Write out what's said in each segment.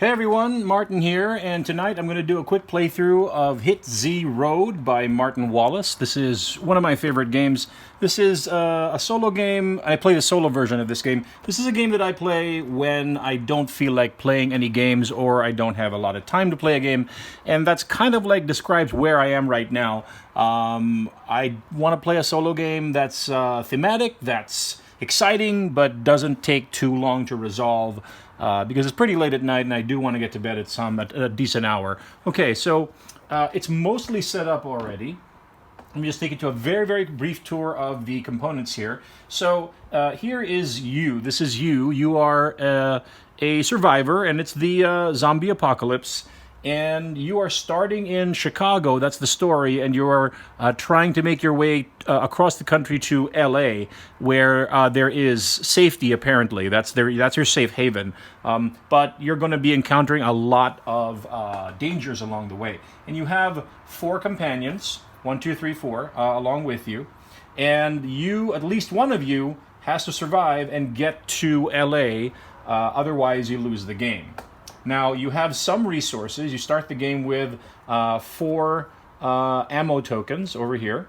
Hey everyone, Martin here, and tonight I'm going to do a quick playthrough of Hit Z Road by Martin Wallace. This is one of my favorite games. This is a solo game. I play the solo version of this game. This is a game that I play when I don't feel like playing any games or I don't have a lot of time to play a game, and that's kind of like describes where I am right now. I want to play a solo game that's thematic, that's exciting, but doesn't take too long to resolve. Because it's pretty late at night and I do want to get to bed at a decent hour. Okay, so it's mostly set up already. Let me just take you to a very, very brief tour of the components here. So here is you. This is you. You are a survivor, and it's the zombie apocalypse. And you are starting in Chicago, that's the story, and you are trying to make your way across the country to LA, where there is safety, apparently. That's your safe haven. But you're going to be encountering a lot of dangers along the way. And you have 4 companions, 1, 2, 3, 4, along with you. And you, at least one of you, has to survive and get to LA, otherwise you lose the game. Now, you have some resources. You start the game with 4 ammo tokens over here,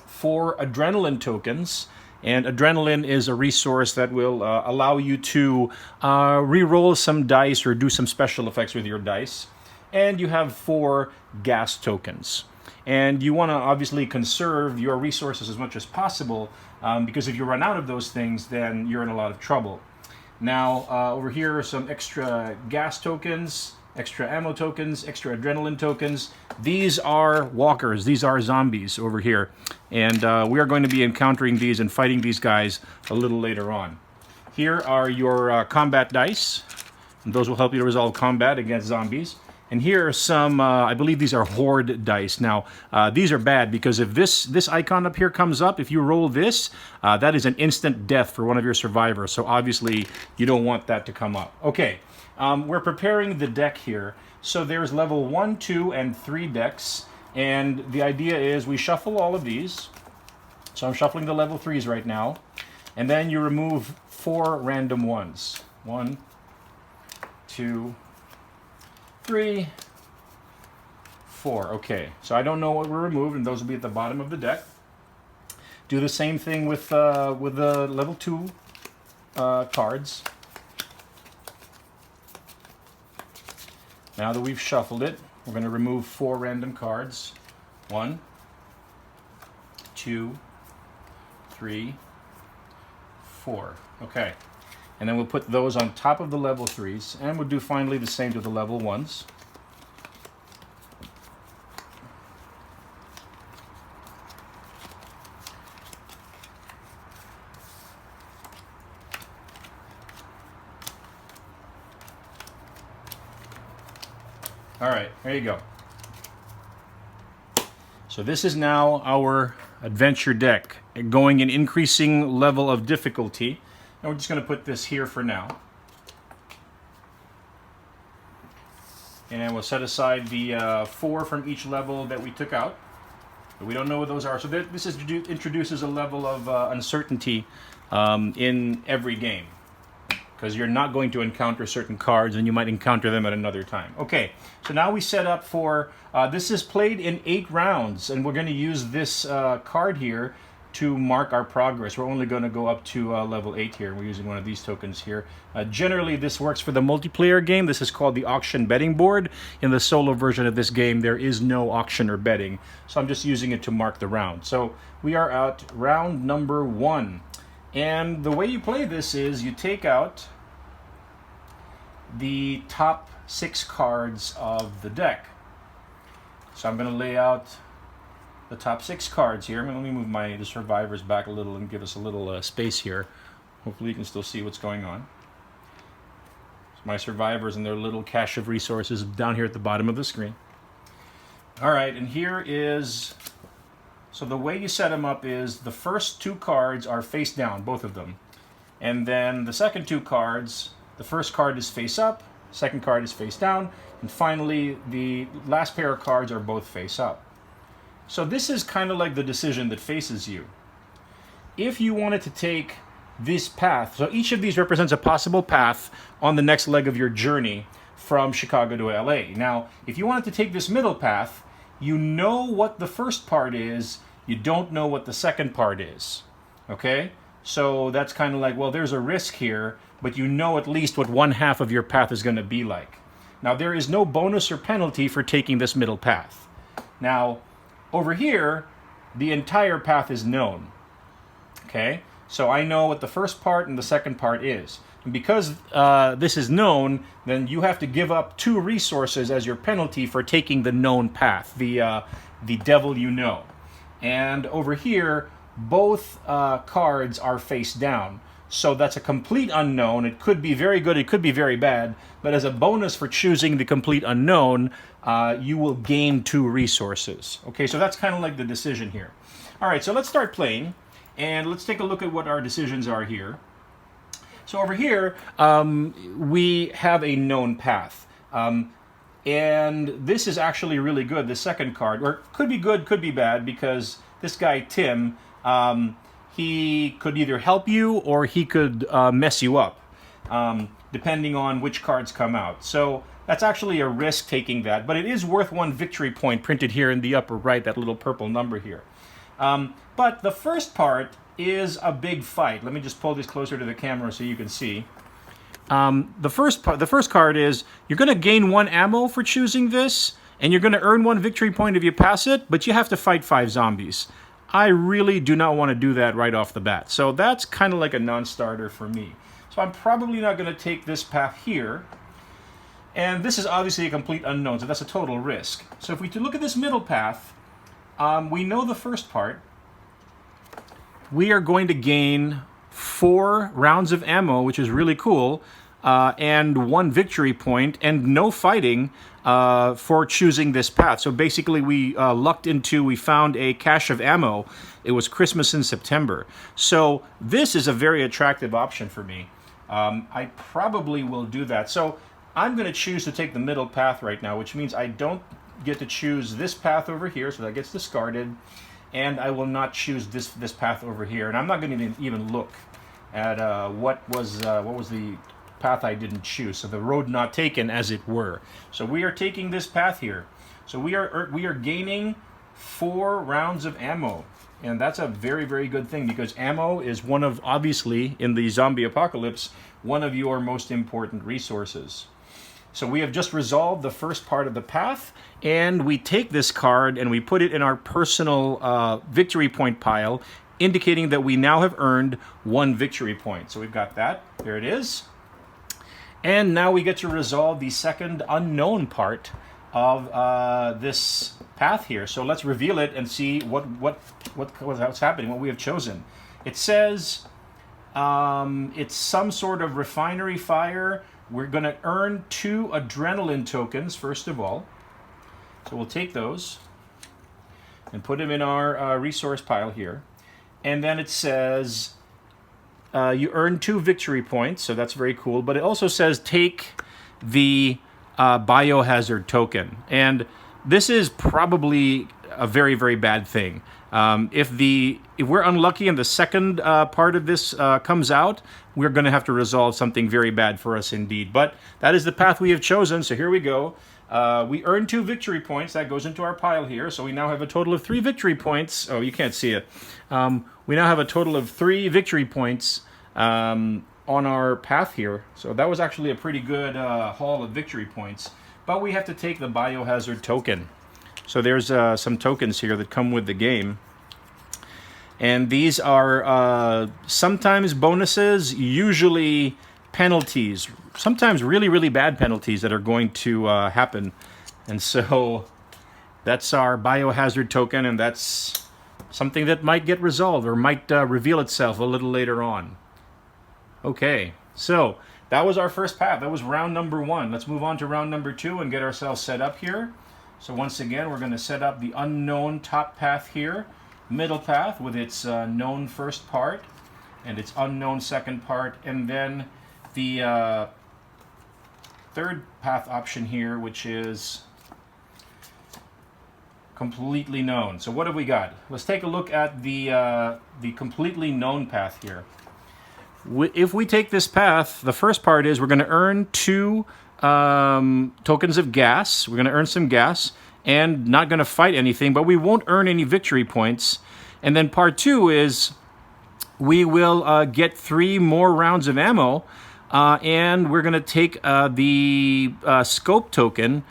4 adrenaline tokens, and adrenaline is a resource that will allow you to re-roll some dice or do some special effects with your dice. And you have 4 gas tokens. And you want to obviously conserve your resources as much as possible, because if you run out of those things, then you're in a lot of trouble. Now, over here are some extra gas tokens, extra ammo tokens, extra adrenaline tokens. These are walkers. These are zombies over here. And we are going to be encountering these and fighting these guys a little later on. Here are your combat dice. And those will help you to resolve combat against zombies. And here are some, I believe these are horde dice. Now, these are bad because if this icon up here comes up, if you roll this, that is an instant death for one of your survivors. So obviously, you don't want that to come up. Okay, we're preparing the deck here. So there's level 1, 2, and 3 decks. And the idea is we shuffle all of these. So I'm shuffling the level 3s right now. And then you remove 4 random ones. 1, 2, 3, 4. Okay, so I don't know what were removed, and those will be at the bottom of the deck. Do the same thing with the level 2 cards. Now that we've shuffled it, we're going to remove 4 random cards. 1, 2, 3, 4. Okay. And then we'll put those on top of the level 3s, and we'll do finally the same to the level 1s. All right, there you go. So this is now our adventure deck, going in increasing level of difficulty. And we're just going to put this here for now. And we'll set aside the 4 from each level that we took out. But we don't know what those are. So this introduces a level of uncertainty in every game. Because you're not going to encounter certain cards, and you might encounter them at another time. Okay, so now we set up for... this is played in 8 rounds, and we're going to use this card here to mark our progress. We're only going to go up to level 8 here. We're using one of these tokens here. Generally, this works for the multiplayer game. This is called the auction betting board. In the solo version of this game, there is no auction or betting. So I'm just using it to mark the round. So we are at round number 1. And the way you play this is you take out the top 6 cards of the deck. So I'm going to lay out the top 6 cards here. Let me move the survivors back a little and give us a little space here. Hopefully you can still see what's going on. So my survivors and their little cache of resources down here at the bottom of the screen. All right, and here is... So the way you set them up is the first 2 cards are face down, both of them. And then the second 2 cards, the first card is face up, second card is face down, and finally the last pair of cards are both face up. So this is kind of like the decision that faces you. If you wanted to take this path, so each of these represents a possible path on the next leg of your journey. from Chicago to LA. Now, if you wanted to take this middle path, you know what the first part is, you don't know what the second part is. Okay? So that's kind of like, well, there's a risk here, but you know at least what one half of your path is going to be like. Now, there is no bonus or penalty for taking this middle path. Now, over here, the entire path is known. Okay? So I know what the first part and the second part is. And because this is known, then you have to give up 2 resources as your penalty for taking the known path, the devil you know. And over here, both cards are face down. So that's a complete unknown. It could be very good, it could be very bad, but as a bonus for choosing the complete unknown, you will gain 2 resources. Okay, so that's kind of like the decision here. All right, so let's start playing, and let's take a look at what our decisions are here. So over here, we have a known path. And this is actually really good, the second card. Or could be good, could be bad, because this guy, Tim, he could either help you or he could mess you up, depending on which cards come out. So that's actually a risk taking that, but it is worth 1 victory point printed here in the upper right, that little purple number here. But the first part is a big fight. Let me just pull this closer to the camera so you can see. The first card is you're going to gain 1 ammo for choosing this, and you're going to earn 1 victory point if you pass it, but you have to fight 5 zombies. I really do not want to do that right off the bat. So that's kind of like a non-starter for me. So I'm probably not going to take this path here. And this is obviously a complete unknown, so that's a total risk. So if we look at this middle path, we know the first part. We are going to gain 4 rounds of ammo, which is really cool, and 1 victory point, and no fighting for choosing this path. So basically we we found a cache of ammo. It was Christmas in September. So this is a very attractive option for me. I probably will do that. So I'm going to choose to take the middle path right now, which means I don't get to choose this path over here, so that gets discarded. And I will not choose this path over here. And I'm not going to even look at what was the path I didn't choose. So the road not taken, as it were. So we are taking this path here. So we are gaining 4 rounds of ammo. And that's a very, very good thing, because ammo is one of, obviously, in the zombie apocalypse, one of your most important resources. So we have just resolved the first part of the path, and we take this card and we put it in our personal victory point pile, indicating that we now have earned 1 victory point. So we've got that. There it is. And now we get to resolve the second unknown part of this path here. So let's reveal it and see what's happening, what we have chosen. It says it's some sort of refinery fire. We're going to earn 2 adrenaline tokens, first of all. So we'll take those and put them in our resource pile here. And then it says you earn 2 victory points, so that's very cool. But it also says take the biohazard token. And this is probably a very, very bad thing. If we're unlucky and the second part of this comes out, we're going to have to resolve something very bad for us indeed. But that is the path we have chosen, so here we go. We earn 2 victory points. That goes into our pile here. So we now have a total of 3 victory points. Oh, you can't see it. We now have a total of 3 victory points on our path here. So that was actually a pretty good haul of victory points. But we have to take the biohazard token. So there's some tokens here that come with the game. And these are sometimes bonuses, usually penalties. Sometimes really, really bad penalties that are going to happen. And so that's our biohazard token, and that's something that might get resolved or might reveal itself a little later on. Okay, so that was our first path. That was round number 1. Let's move on to round number 2 and get ourselves set up here. So once again, we're going to set up the unknown top path here, middle path with its known first part and its unknown second part, and then the third path option here, which is completely known. So what have we got? Let's take a look at the completely known path here. If we take this path, the first part is we're going to earn 2 tokens of gas. We're going to earn some gas and not going to fight anything, but we won't earn any victory points. And then part 2 is we will get 3 more rounds of ammo, and we're going to take the scope token.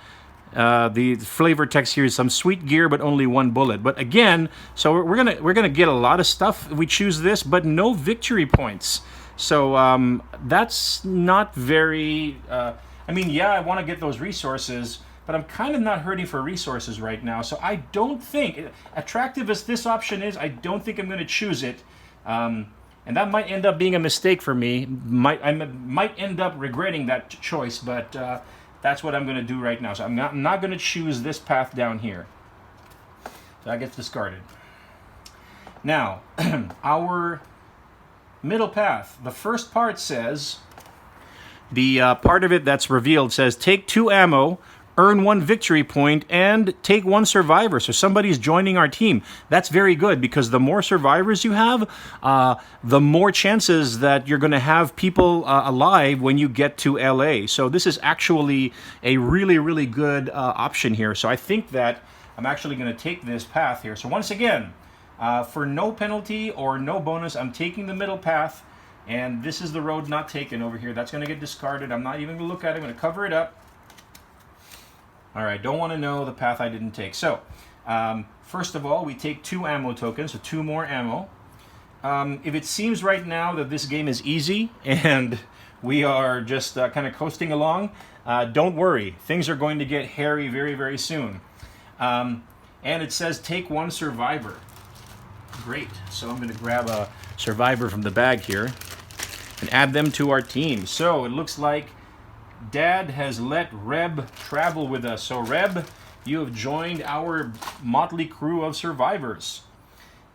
The flavor text here is some sweet gear, but only 1 bullet. But again, so we're gonna get a lot of stuff if we choose this, but no victory points. So that's not very. I mean, yeah, I want to get those resources, but I'm kind of not hurting for resources right now. So I don't think, attractive as this option is, I don't think I'm going to choose it. And that might end up being a mistake for me. I might end up regretting that choice, but that's what I'm going to do right now. So I'm not going to choose this path down here. So that gets discarded. Now, our middle path. The first part says, the part of it that's revealed says, take 2 ammo, earn 1 victory point, and take 1 survivor. So somebody's joining our team. That's very good, because the more survivors you have, the more chances that you're going to have people alive when you get to LA. So this is actually a really, really good option here. So I think that I'm actually going to take this path here. So once again, for no penalty or no bonus, I'm taking the middle path. And this is the road not taken over here. That's going to get discarded. I'm not even going to look at it. I'm going to cover it up. All right, don't want to know the path I didn't take. So, first of all, we take 2 ammo tokens, so 2 more ammo. If it seems right now that this game is easy and we are just kind of coasting along, don't worry. Things are going to get hairy very, very soon. And it says take 1 survivor. Great. So I'm going to grab a survivor from the bag here and add them to our team. So it looks like Dad has let Reb travel with us. So Reb, you have joined our motley crew of survivors.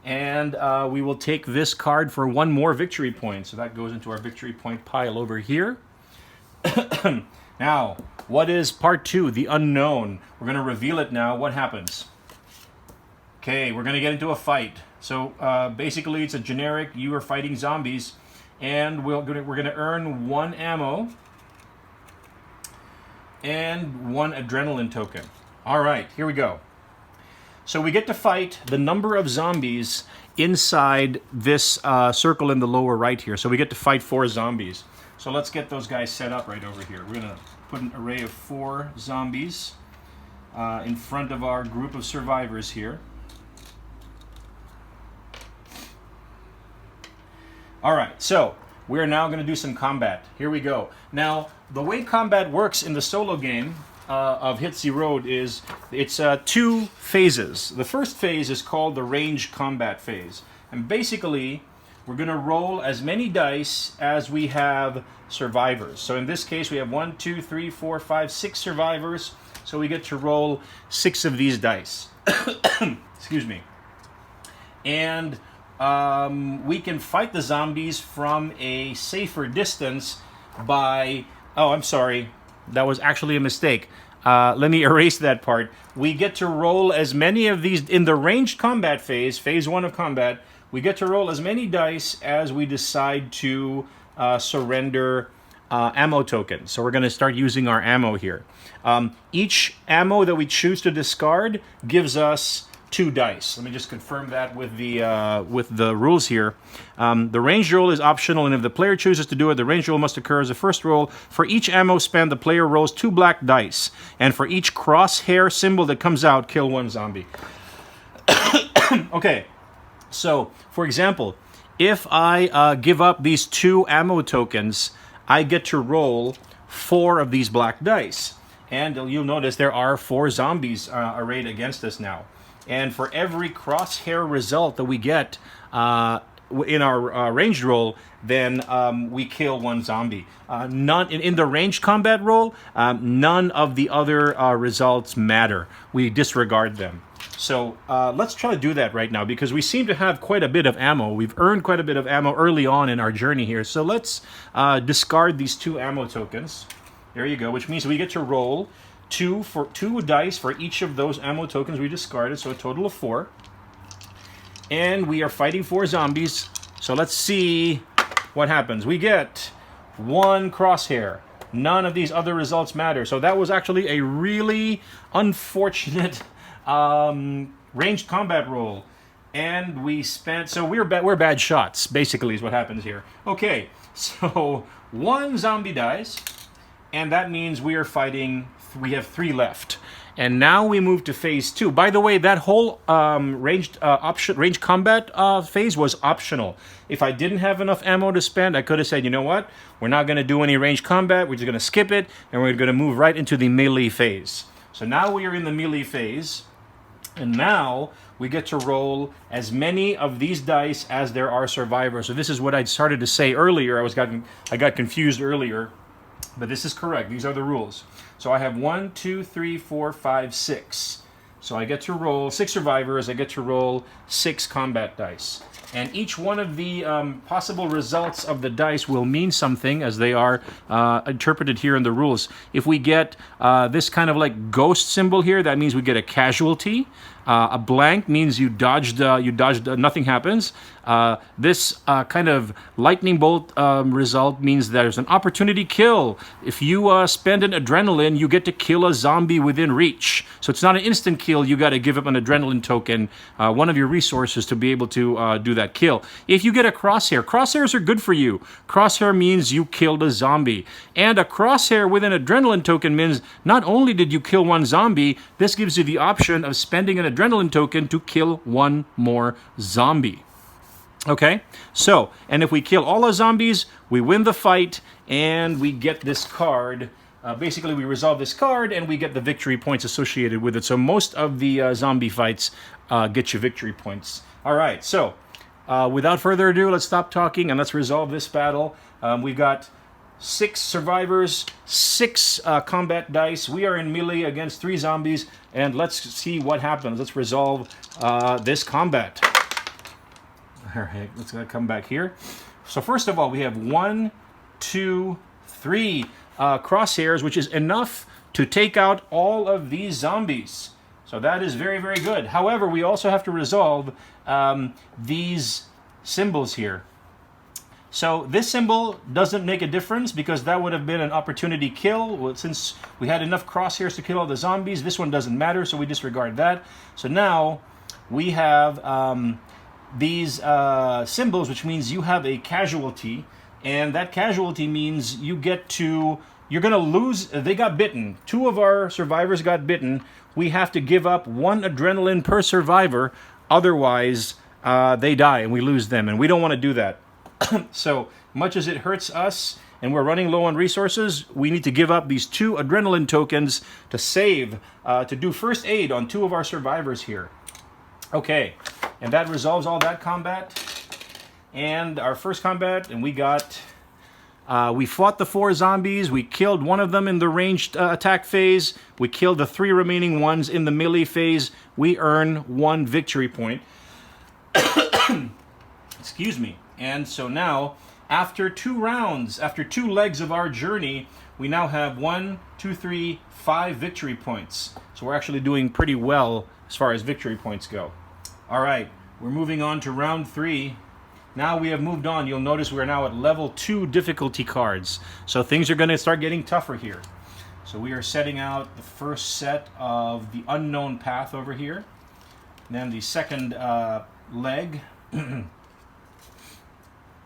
And we will take this card for 1 more victory point. So that goes into our victory point pile over here. Now, what is part 2, the unknown? We're going to reveal it now. What happens? Okay, we're going to get into a fight. So basically, it's a generic, you are fighting zombies, and we're going to earn 1 ammo and 1 adrenaline token. All right, here we go. So we get to fight the number of zombies inside this circle in the lower right here. So we get to fight 4 zombies. So let's get those guys set up right over here. We're going to put an array of 4 zombies in front of our group of survivors here. All right, so we're now going to do some combat. Here we go. Now, the way combat works in the solo game of Hit Z Road is it's 2 phases. The first phase is called the range combat phase. And basically, we're going to roll as many dice as we have survivors. So in this case, we have 1, 2, 3, 4, 5, 6 survivors. So we get to roll 6 of these dice. Excuse me. And we can fight the zombies from a safer distance by... Oh, I'm sorry. That was actually a mistake. Let me erase that part. We get to roll as many of these... In the ranged combat phase, phase 1 of combat, we get to roll as many dice as we decide to surrender ammo tokens. So we're going to start using our ammo here. Each ammo that we choose to discard gives us 2 dice. Let me just confirm that with the rules here. The ranged roll is optional, and if the player chooses to do it, the ranged roll must occur as a first roll. For each ammo spent, the player rolls 2 black dice, and for each crosshair symbol that comes out, kill 1 zombie. Okay, so for example, if I give up these 2 ammo tokens, I get to roll 4 of these black dice, and you'll notice there are 4 zombies arrayed against us now. And for every crosshair result that we get in our ranged roll, then we kill 1 zombie. None in the ranged combat roll, none of the other results matter. We disregard them. So let's try to do that right now, because we seem to have quite a bit of ammo. We've earned quite a bit of ammo early on in our journey here. So let's discard these 2 ammo tokens. There you go, which means we get to roll 2 dice for each of those ammo tokens we discarded, so a total of 4. And we are fighting 4 zombies. So let's see what happens. We get 1 crosshair, None of these other results matter. So that was actually a really unfortunate ranged combat roll. And we spent, so we're bad shots, basically, is what happens here. Okay, so one zombie dies, and that means we are fighting, we have 3 left. And now we move to phase 2. By the way, that whole ranged combat phase was optional. If I didn't have enough ammo to spend, I could have said, you know what, we're not going to do any ranged combat, we're just going to skip it, and we're going to move right into the melee phase. So now we are in the melee phase, and now we get to roll as many of these dice as there are survivors. So this is what I started to say earlier. I got confused earlier, but this is correct. These are the rules. So I have 1, 2, 3, 4, 5, 6. So I get to roll 6 survivors. I get to roll 6 combat dice. And each one of the possible results of the dice will mean something as they are interpreted here in the rules. If we get this kind of like ghost symbol here, that means we get a casualty. A blank means you dodged, nothing happens. This kind of lightning bolt result means there's an opportunity kill. If you spend an adrenaline, you get to kill a zombie within reach. So it's not an instant kill. You got to give up an adrenaline token, one of your resources, to be able to do that kill. If you get a crosshair, crosshairs are good for you. Crosshair means you killed a zombie. And a crosshair with an adrenaline token means not only did you kill one zombie, this gives you the option of spending an adrenaline token to kill one more zombie. Okay, so, and if we kill all the zombies, we win the fight, and we get this card. Basically, we resolve this card, and we get the victory points associated with it. So most of the zombie fights get you victory points. All right, so without further ado, let's stop talking, and let's resolve this battle. We've got 6 survivors, 6 combat dice. We are in melee against 3 zombies, and let's see what happens. Let's resolve this combat. All right, let's come back here. So first of all, we have 1, 2, 3 crosshairs, which is enough to take out all of these zombies. So that is very, very good. However, we also have to resolve these symbols here. So this symbol doesn't make a difference because that would have been an opportunity kill. Well, since we had enough crosshairs to kill all the zombies, this one doesn't matter, so we disregard that. So now we have these symbols, which means you have a casualty, and that casualty means you get to, you're going to lose. They got bitten. 2 of our survivors got bitten. We have to give up 1 adrenaline per survivor, otherwise they die and we lose them, and we don't want to do that. So much as it hurts us and we're running low on resources, we need to give up these 2 adrenaline tokens to save, to do first aid on 2 of our survivors here. Okay, and that resolves all that combat. And our first combat, and we got, we fought the 4 zombies, we killed 1 of them in the ranged attack phase, we killed the 3 remaining ones in the melee phase. We earn 1 victory point. Excuse me. And so now, after 2 rounds, after 2 legs of our journey, we now have 1, 2, 3, 5 victory points. So we're actually doing pretty well as far as victory points go. All right, we're moving on to round 3. Now we have moved on. You'll notice we're now at level 2 difficulty cards. So things are going to start getting tougher here. So we are setting out the first set of the unknown path over here. And then the second leg.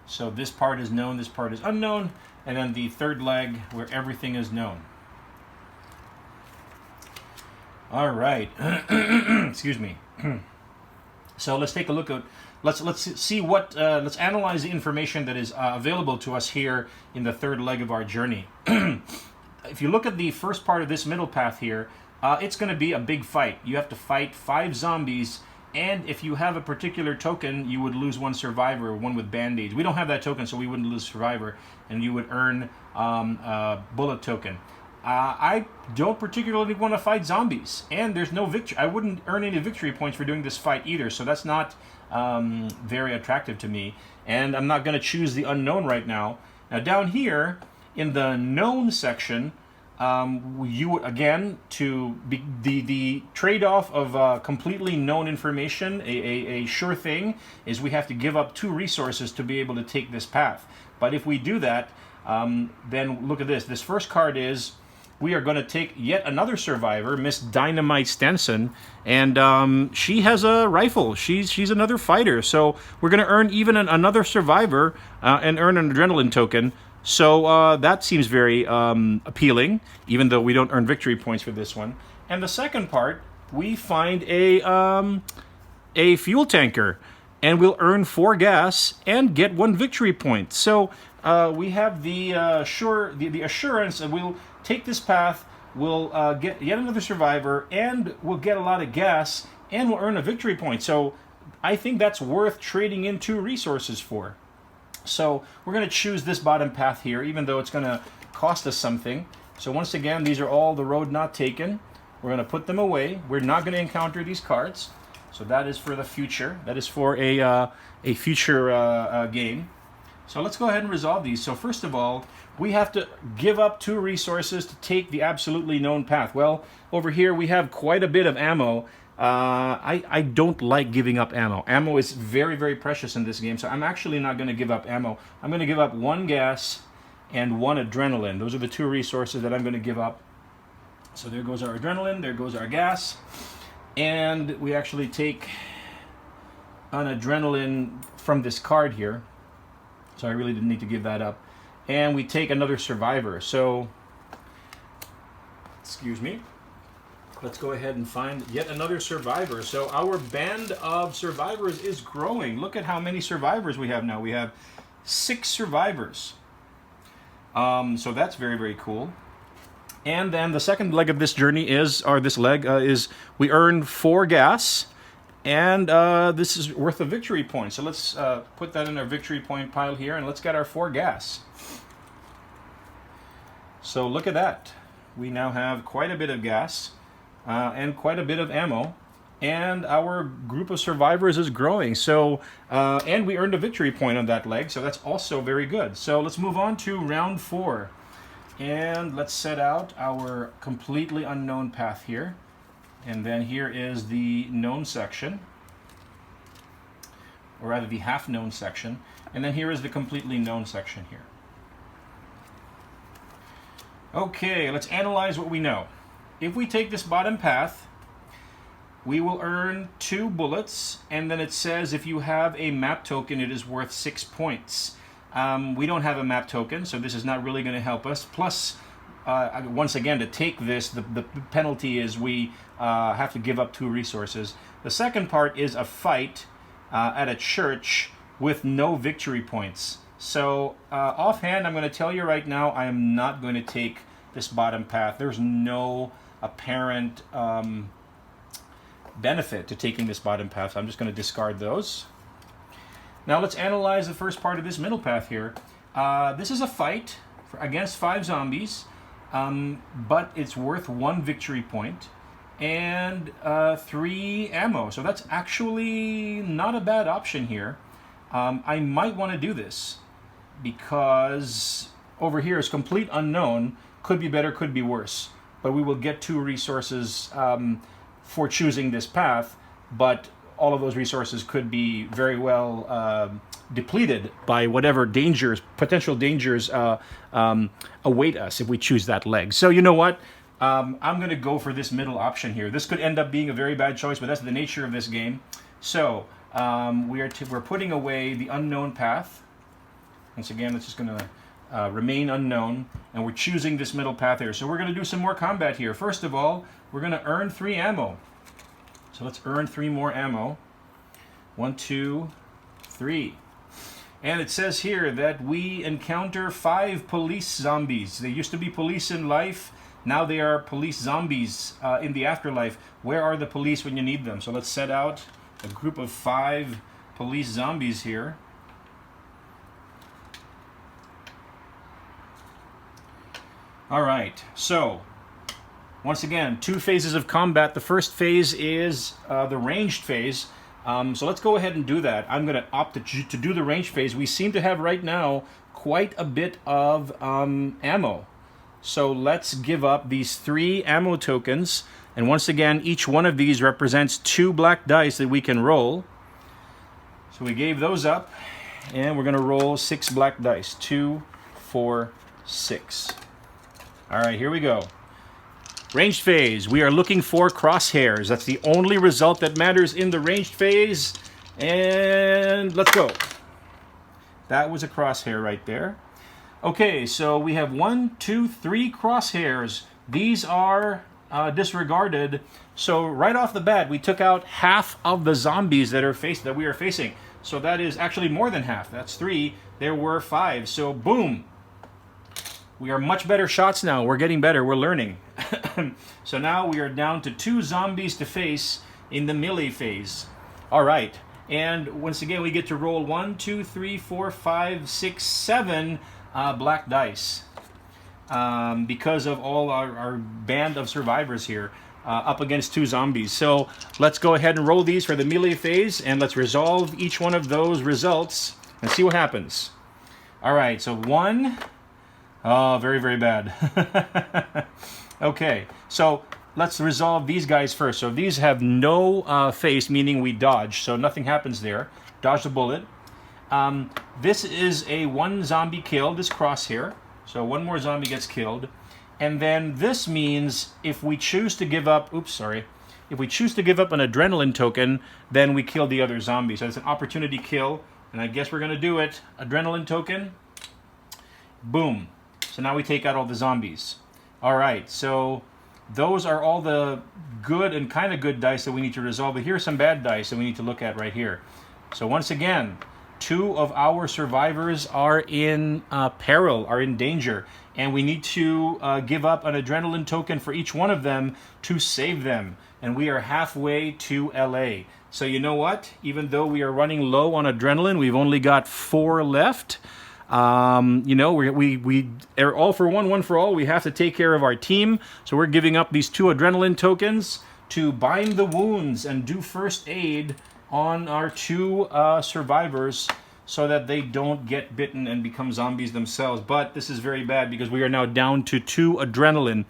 So this part is known, this part is unknown, and then the third leg where everything is known. All right. Excuse me. So let's take a look at, let's see what, let's analyze the information that is available to us here in the third leg of our journey. If you look at the first part of this middle path here, it's going to be a big fight. You have to fight 5 zombies. And if you have a particular token, you would lose 1 survivor, 1 with band-aids. We don't have that token, so we wouldn't lose survivor, and you would earn a bullet token. I don't particularly want to fight zombies, and there's no victory. I wouldn't earn any victory points for doing this fight either, so that's not very attractive to me. And I'm not going to choose the unknown right now. Now down here, in the known section, you would, again, to be the trade-off of completely known information, a sure thing, is we have to give up 2 resources to be able to take this path. But if we do that, then look at this. This first card is, we are going to take yet another survivor, Miss Dynamite Stenson, and she has a rifle. She's another fighter, so we're going to earn even another survivor and earn an adrenaline token. So that seems very appealing, even though we don't earn victory points for this one. And the second part, we find a fuel tanker, and we'll earn 4 gas and get 1 victory point. So we have the assurance that we'll take this path, we'll get yet another survivor, and we'll get a lot of gas, and we'll earn a victory point. So I think that's worth trading in 2 resources for. So we're going to choose this bottom path here, even though it's going to cost us something. So once again, these are all the road not taken. We're going to put them away. We're not going to encounter these cards. So that is for the future. That is for a future game. So let's go ahead and resolve these. So first of all, we have to give up 2 resources to take the absolutely known path. Well, over here we have quite a bit of ammo. I don't like giving up ammo. Ammo is very, very precious in this game, so I'm actually not going to give up ammo. I'm going to give up 1 gas and 1 adrenaline. Those are the 2 resources that I'm going to give up. So there goes our adrenaline, there goes our gas. And we actually take an adrenaline from this card here. So I really didn't need to give that up. And we take another survivor. So, excuse me. Let's go ahead and find yet another survivor. So our band of survivors is growing. Look at how many survivors we have now. We have 6 survivors. So that's very, very cool. And then the second leg of this journey is we earn 4 gas, and this is worth a victory point. So let's put that in our victory point pile here, and let's get our 4 gas. So look at that. We now have quite a bit of gas and quite a bit of ammo, and our group of survivors is growing. So and we earned a victory point on that leg, so that's also very good. So let's move on to round 4. And let's set out our completely unknown path here. And then here is the known section, or rather the half-known section. And then here is the completely known section here. Okay, let's analyze what we know. If we take this bottom path, we will earn 2 bullets, and then it says if you have a map token, it is worth 6 points. We don't have a map token, so this is not really going to help us. Plus, once again, to take this, the penalty is we have to give up 2 resources. The second part is a fight at a church with no victory points. So offhand, I'm going to tell you right now, I am not going to take this bottom path. There's no apparent benefit to taking this bottom path, so I'm just going to discard those. Now let's analyze the first part of this middle path here. This is a fight against 5 zombies, but it's worth 1 victory point and 3 ammo. So that's actually not a bad option here. I might want to do this because over here is complete unknown. Could be better, could be worse. But we will get 2 resources for choosing this path, but all of those resources could be very well depleted by whatever potential dangers await us if we choose that leg. So you know what? I'm going to go for this middle option here. This could end up being a very bad choice, but that's the nature of this game. So we're putting away the unknown path. Once again, it's just going to remain unknown, and we're choosing this middle path here. So we're going to do some more combat here. First of all, we're going to earn 3 ammo. So let's earn 3 more ammo. 1, 2, 3. And it says here that we encounter 5 police zombies. They used to be police in life. Now they are police zombies in the afterlife. Where are the police when you need them? So let's set out a group of 5 police zombies here. All right, so once again, 2 phases of combat. The first phase is the ranged phase. So let's go ahead and do that. I'm going to opt to do the ranged phase. We seem to have right now quite a bit of ammo. So let's give up these 3 ammo tokens. And once again, each one of these represents 2 black dice that we can roll. So we gave those up, and we're going to roll 6 black dice. 2, 4, 6. All right, here we go. Ranged phase. We are looking for crosshairs. That's the only result that matters in the ranged phase. And let's go. That was a crosshair right there. Okay, so we have 1, 2, 3 crosshairs. These are disregarded. So right off the bat, we took out half of the zombies that we are facing. So that is actually more than half. That's 3. There were 5. So boom. We are much better shots now. We're getting better. We're learning. So now we are down to 2 zombies to face in the melee phase. All right. And once again, we get to roll 1, 2, 3, 4, 5, 6, 7 black dice. Because of all our band of survivors here up against 2 zombies. So let's go ahead and roll these for the melee phase, and let's resolve each one of those results and see what happens. All right, so 1. Oh, very, very bad. Okay, so let's resolve these guys first. So these have no face, meaning we dodge, so nothing happens there. Dodge the bullet. This is a 1 zombie kill, this crosshair. So 1 more zombie gets killed. And then this means if we choose to give up, if we choose to give up an adrenaline token, then we kill the other zombie. So it's an opportunity kill, and I guess we're going to do it. Adrenaline token. Boom. So now we take out all the zombies. All right, so those are all the good and kind of good dice that we need to resolve. But here are some bad dice that we need to look at right here. So once again, 2 of our survivors are in peril, are in danger. And we need to give up an adrenaline token for each one of them to save them. And we are halfway to LA. So you know what? Even though we are running low on adrenaline, we've only got 4 left. You know, we are all for one, one for all. We have to take care of our team. So we're giving up these 2 adrenaline tokens to bind the wounds and do first aid on our 2 survivors so that they don't get bitten and become zombies themselves. But this is very bad because we are now down to 2 adrenaline.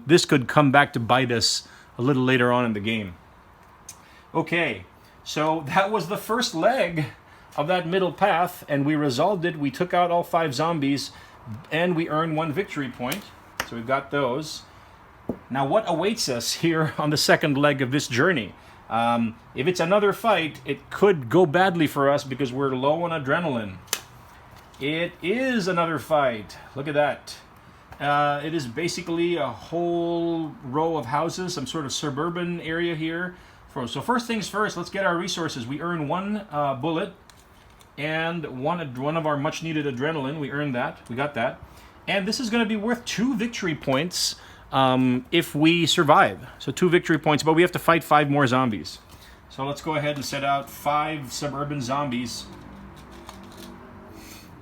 This could come back to bite us a little later on in the game. Okay, so that was the first leg of that middle path, and we resolved it. We took out all 5 zombies, and we earned 1 victory point. So we've got those. Now what awaits us here on the second leg of this journey? If it's another fight, it could go badly for us because we're low on adrenaline. It is another fight. Look at that. It is basically a whole row of houses, some sort of suburban area here. So first things first, let's get our resources. We earn 1 bullet and one of our much needed adrenaline. We earned that. We got that. And this is going to be worth 2 victory points if we survive. So 2 victory points, but we have to fight 5 more zombies. So let's go ahead and set out 5 suburban zombies.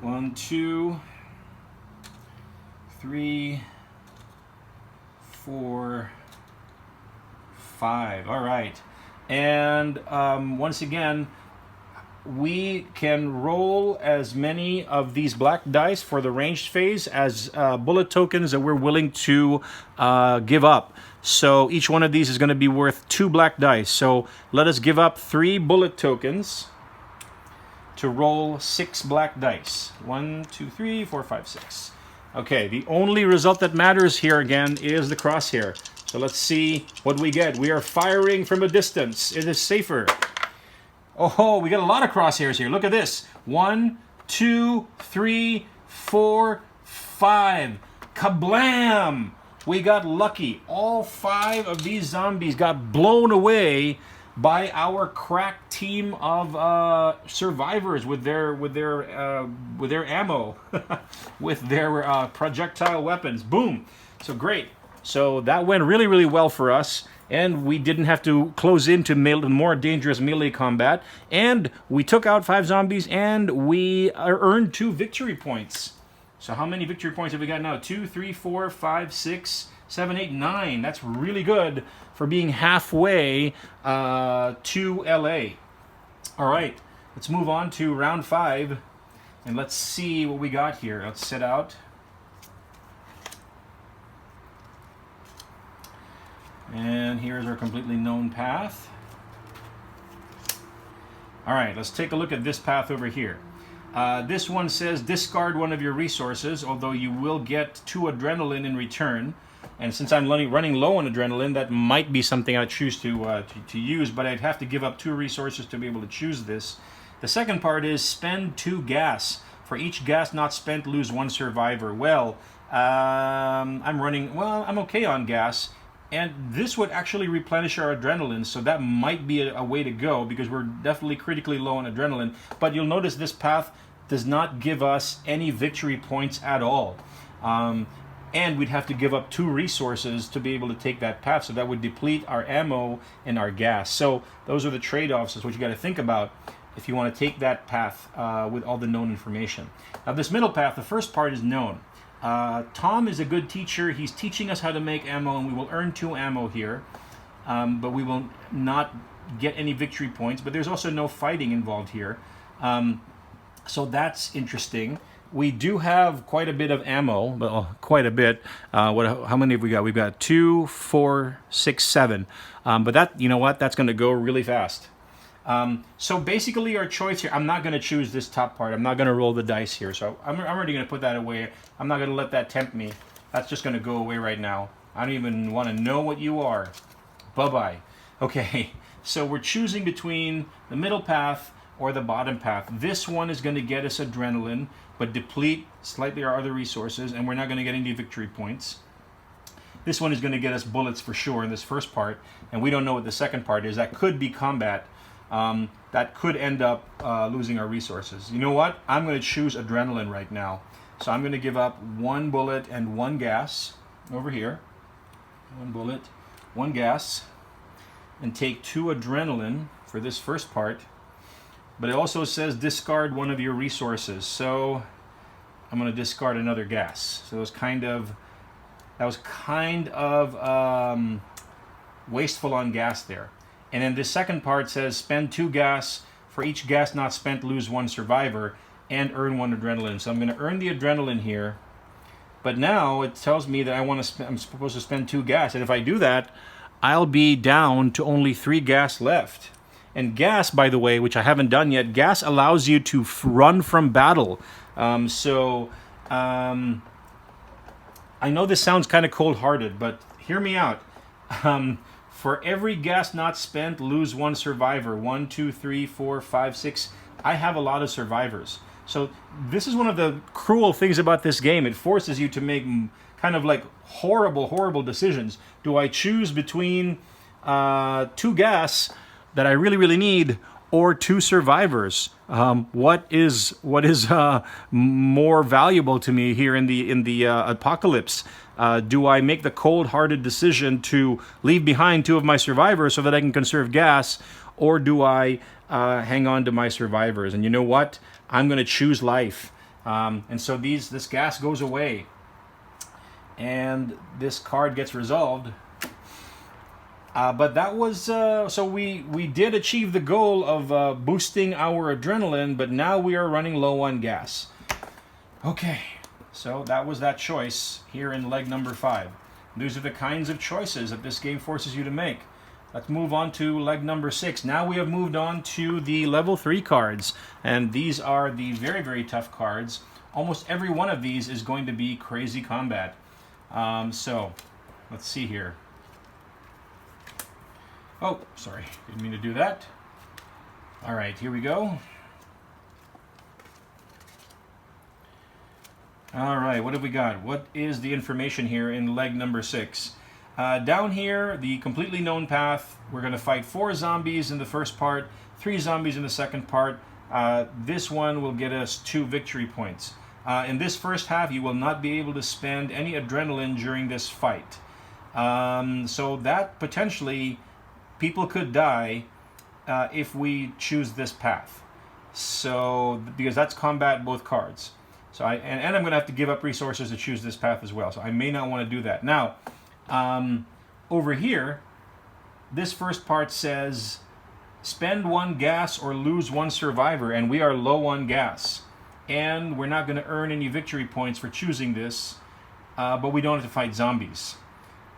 1, 2, 3, 4, 5. All right. And once again, we can roll as many of these black dice for the ranged phase as bullet tokens that we're willing to give up. So each one of these is going to be worth 2 black dice. So let us give up 3 bullet tokens to roll 6 black dice. 1, 2, 3, 4, 5, 6. Okay, the only result that matters here again is the crosshair. So let's see what we get. We are firing from a distance. It is safer. Oh, we got a lot of crosshairs here. Look at this. 1, 2, 3, 4, 5. Kablam! We got lucky. All 5 of these zombies got blown away by our crack team of survivors with their ammo, with their projectile weapons. Boom! So great. So that went really, really well for us. And we didn't have to close into more dangerous melee combat. And we took out 5 zombies, and we earned 2 victory points. So how many victory points have we got now? 2, 3, 4, 5, 6, 7, 8, 9. That's really good for being halfway to LA. All right, let's move on to round 5. And let's see what we got here. Let's set out. And here's our completely known path. All right, let's take a look at this path over here. This one says discard one of your resources, although you will get 2 adrenaline in return. And since I'm running low on adrenaline, that might be something I choose to use, but I'd have to give up 2 resources to be able to choose this. The second part is spend 2 gas. For each gas not spent, lose 1 survivor. Well, I'm okay on gas. And this would actually replenish our adrenaline, so that might be a way to go, because we're definitely critically low on adrenaline. But you'll notice this path does not give us any victory points at all. And we'd have to give up 2 resources to be able to take that path, so that would deplete our ammo and our gas. So those are the trade-offs. That's what you got to think about if you want to take that path with all the known information. Now this middle path, the first part is known. Tom is a good teacher. He's teaching us how to make ammo, and we will earn 2 ammo here, but we will not get any victory points. But there's also no fighting involved here, so that's interesting. We do have quite a bit of ammo, well, quite a bit. How many have we got? We've got 2, 4, 6, 7. But that, you know what? That's going to go really fast. So basically our choice here, I'm not going to choose this top part. I'm not going to roll the dice here. So I'm already going to put that away. I'm not going to let that tempt me. That's just going to go away right now. I don't even want to know what you are. Bye-bye. Okay, so we're choosing between the middle path or the bottom path. This one is going to get us adrenaline, but deplete slightly our other resources, and we're not going to get any victory points. This one is going to get us bullets for sure in this first part, and we don't know what the second part is. That could be combat. That could end up losing our resources. You know what? I'm going to choose adrenaline right now. So I'm going to give up 1 bullet and 1 gas over here. 1 bullet, 1 gas, and take 2 adrenaline for this first part. But it also says discard 1 of your resources. So I'm going to discard another gas. So that was kind of wasteful on gas there. And then the second part says spend 2 gas. For each gas not spent, lose 1 survivor and earn 1 adrenaline. So I'm going to earn the adrenaline here. But now it tells me that I'm supposed to spend 2 gas. And if I do that, I'll be down to only 3 gas left. And gas, by the way, which I haven't done yet, gas allows you to run from battle. I know this sounds kind of cold-hearted, but hear me out. For every gas not spent, lose 1 survivor. 1, 2, 3, 4, 5, 6. I have a lot of survivors. So this is one of the cruel things about this game. It forces you to make kind of like horrible decisions. Do I choose between 2 gas that I really need, or 2 survivors? What is more valuable to me here in the apocalypse? Do I make the cold-hearted decision to leave behind 2 of my survivors so that I can conserve gas, or do I hang on to my survivors? And you know what? I'm going to choose life. And so this gas goes away, and this card gets resolved. But that was, so we did achieve the goal of boosting our adrenaline, but now we are running low on gas. Okay, so that was that choice here in leg number 5. These are the kinds of choices that this game forces you to make. Let's move on to leg number 6. Now we have moved on to the level 3 cards, and these are the very tough cards. Almost every one of these is going to be crazy combat. So, let's see here. Oh, sorry, didn't mean to do that. All right, here we go. All right, what have we got? What is the information here in leg number 6? Down here, the completely known path, we're going to fight 4 zombies in the first part, 3 zombies in the second part. This one will get us 2 victory points. In this first half, you will not be able to spend any adrenaline during this fight. So that potentially, people could die if we choose this path. So, because that's combat both cards. So and I'm going to have to give up resources to choose this path as well. So I may not want to do that. Now, over here, this first part says spend 1 gas or lose 1 survivor, and we are low on gas. And we're not going to earn any victory points for choosing this, but we don't have to fight zombies.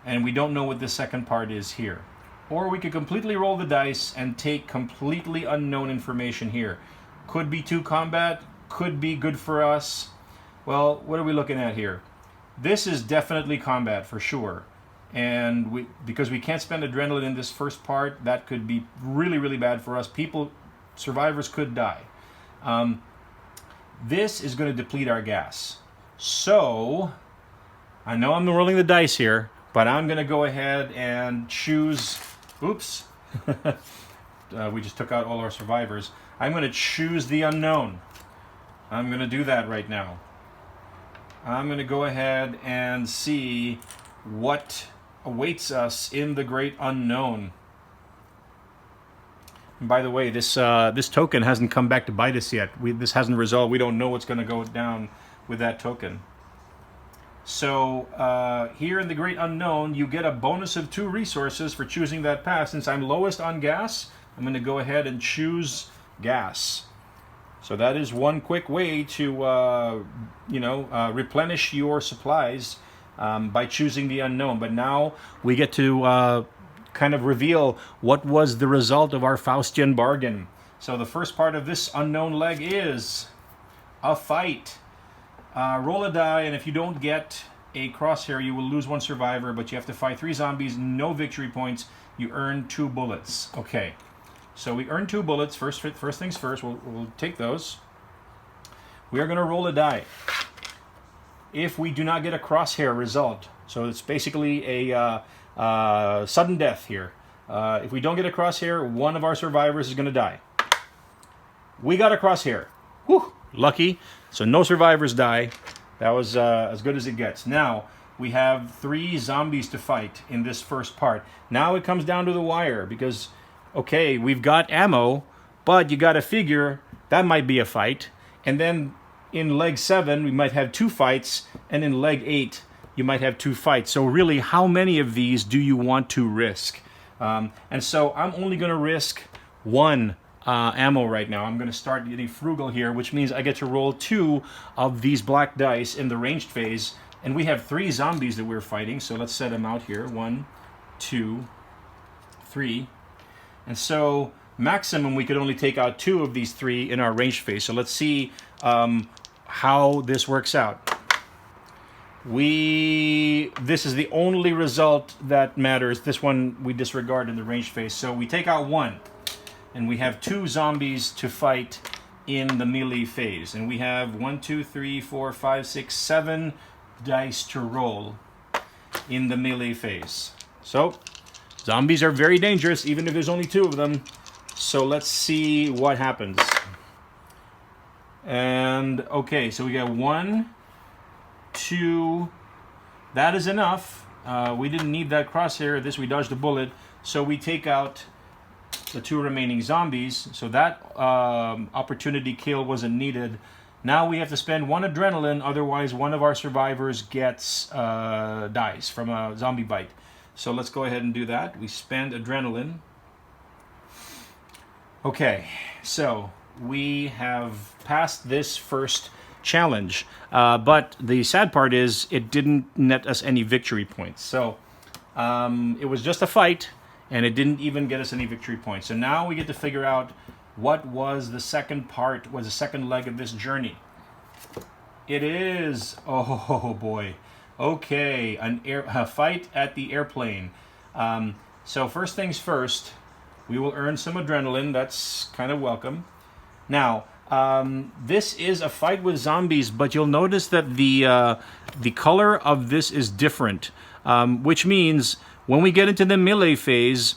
And we don't know what the second part is here. Or we could completely roll the dice and take completely unknown information here. Could be 2 combat, could be good for us? Well, what are we looking at here? This is definitely combat for sure. And because we can't spend adrenaline in this first part, that could be really, really bad for us. Survivors could die. This is going to deplete our gas. So, I know I'm rolling the dice here, but I'm going to go ahead and choose... Oops. We just took out all our survivors. I'm going to choose the unknown. I'm going to do that right now. I'm going to go ahead and see what awaits us in the great unknown. And by the way, this token hasn't come back to bite us yet. This hasn't resolved. We don't know what's going to go down with that token. So here in the great unknown, you get a bonus of 2 resources for choosing that path. Since I'm lowest on gas, I'm going to go ahead and choose gas. So that is one quick way to replenish your supplies by choosing the unknown. But now we get to kind of reveal what was the result of our Faustian bargain. So the first part of this unknown leg is a fight. Roll a die, and if you don't get a crosshair, you will lose 1 survivor, but you have to fight 3 zombies, no victory points. You earn 2 bullets. Okay, so we earn 2 bullets. First things first, we'll take those. We are going to roll a die. If we do not get a crosshair result, so it's basically a sudden death here. If we don't get a crosshair, 1 of our survivors is going to die. We got a crosshair. Whew, lucky. So no survivors die. That was as good as it gets. Now, we have 3 zombies to fight in this first part. Now it comes down to the wire because, okay, we've got ammo, but you got to figure that might be a fight. And then in leg 7, we might have 2 fights, and in leg 8, you might have 2 fights. So really, how many of these do you want to risk? And so I'm only going to risk 1 ammo right now. I'm going to start getting frugal here, which means I get to roll 2 of these black dice in the ranged phase. And we have 3 zombies that we're fighting, so let's set them out here. 1, 2, 3. And so maximum we could only take out 2 of these 3 in our ranged phase. So let's see how this works out. This is the only result that matters. This one we disregard in the ranged phase. So we take out 1. And we have 2 zombies to fight in the melee phase. And we have 1, 2, 3, 4, 5, 6, 7 dice to roll in the melee phase. So, zombies are very dangerous, even if there's only 2 of them. So let's see what happens. And, okay, so we got 1, 2. That is enough. We didn't need that crosshair. This, we dodged a bullet. So we take out the 2 remaining zombies, so that opportunity kill wasn't needed. Now we have to spend 1 adrenaline, otherwise 1 of our survivors dies from a zombie bite. So let's go ahead and do that. We spend adrenaline. Okay, so we have passed this first challenge, but the sad part is it didn't net us any victory points. So it was just a fight, and it didn't even get us any victory points. So now we get to figure out what was the second leg of this journey. It is, oh boy, okay, a fight at the airplane. So first things first, we will earn some adrenaline. That's kind of welcome. Now, this is a fight with zombies, but you'll notice that the color of this is different, which means when we get into the melee phase,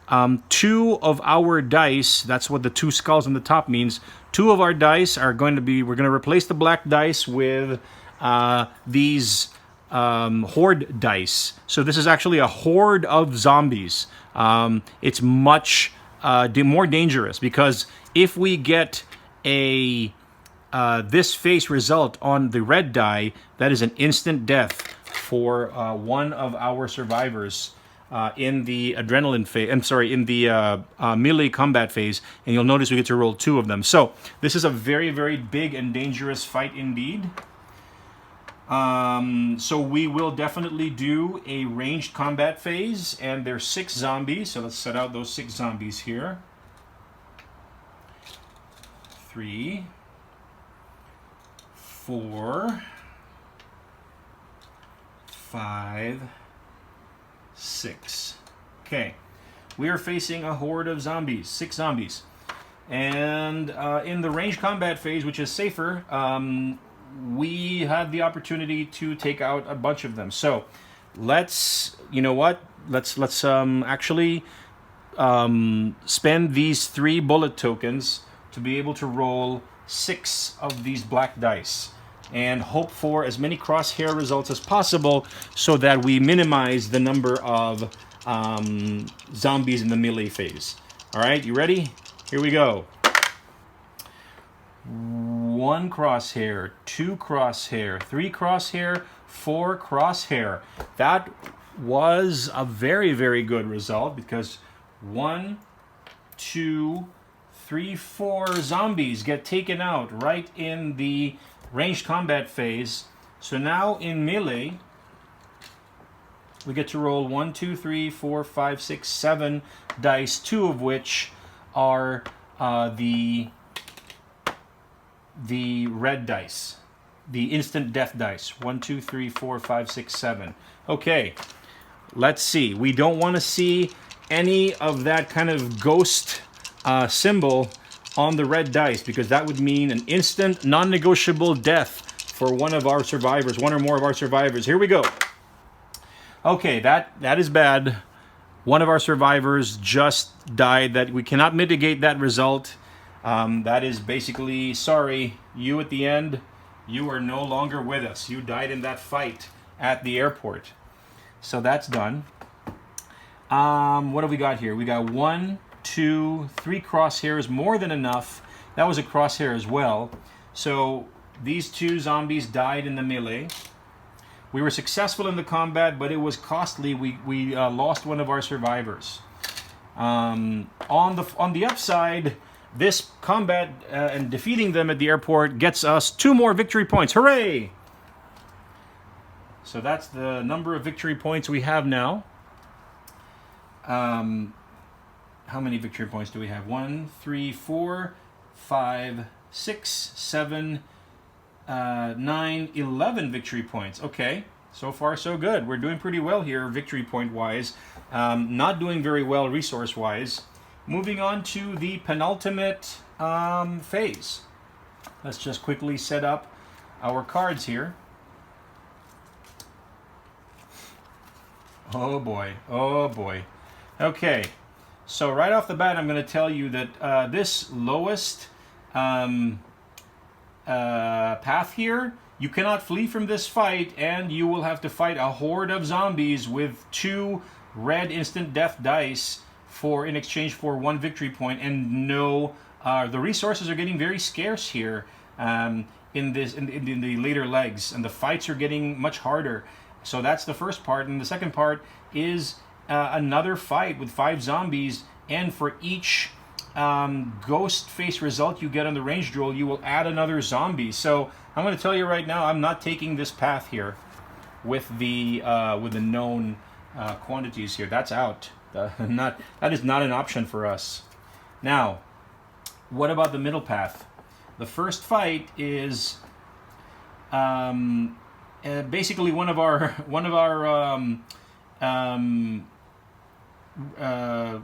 2 of our dice, that's what the 2 skulls on the top means, 2 of our dice are going to be, we're going to replace the black dice with these horde dice. So this is actually a horde of zombies. It's much more dangerous because if we get a this face result on the red die, that is an instant death for 1 of our survivors in the adrenaline phase. I'm sorry, in the melee combat phase, and you'll notice we get to roll 2 of them. So this is a very, very big and dangerous fight indeed. So we will definitely do a ranged combat phase, and there's 6 zombies. So let's set out those 6 zombies here. 3. 4, 5, 6. Okay, we are facing a horde of zombies, 6 zombies. And in the ranged combat phase, which is safer, we have the opportunity to take out a bunch of them. So let's, you know what? Let's actually spend these 3 bullet tokens to be able to roll 6 of these black dice and hope for as many crosshair results as possible so that we minimize the number of zombies in the melee phase. All right, you ready? Here we go. 1 crosshair, 2 crosshair, 3 crosshair, 4 crosshair. That was a very, very good result because 1, 2, 3, 4 zombies get taken out right in the ranged combat phase. So now in melee, we get to roll 1, 2, 3, 4, 5, 6, 7 dice, 2 of which are the red dice, the instant death dice. 1, 2, 3, 4, 5, 6, 7. Okay, let's see. We don't want to see any of that kind of ghost symbol on the red dice because that would mean an instant, non-negotiable death for one of our survivors, one or more of our survivors. Here we go. Okay, that is bad. One of our survivors just died. That we cannot mitigate that result. That is basically, sorry, you at the end, you are no longer with us. You died in that fight at the airport. So that's done. What have we got here? We got 1, 2, 3 crosshairs, more than enough. That was a crosshair as well. So these 2 zombies died in the melee. We were successful in the combat, but it was costly. We lost one of our survivors. On the upside, this combat and defeating them at the airport gets us 2 more victory points. Hooray! So that's the number of victory points we have now. How many victory points do we have? 1, 3, 4, 5, 6, 7, 9, 11 victory points. Okay, so far so good. We're doing pretty well here victory point wise. Not doing very well resource wise. Moving on to the penultimate phase. Let's just quickly set up our cards here. Oh boy, oh boy. Okay, so right off the bat I'm going to tell you that this lowest path here, you cannot flee from this fight, and you will have to fight a horde of zombies with 2 red instant death dice in exchange for 1 victory point. And no, the resources are getting very scarce here in the later legs, and the fights are getting much harder. So that's the first part, and the second part is another fight with 5 zombies, and for each ghost face result you get on the ranged roll, you will add another zombie. So I'm going to tell you right now, I'm not taking this path here with the known quantities here. That's out. That is not an option for us. Now, what about the middle path? The first fight is basically one of our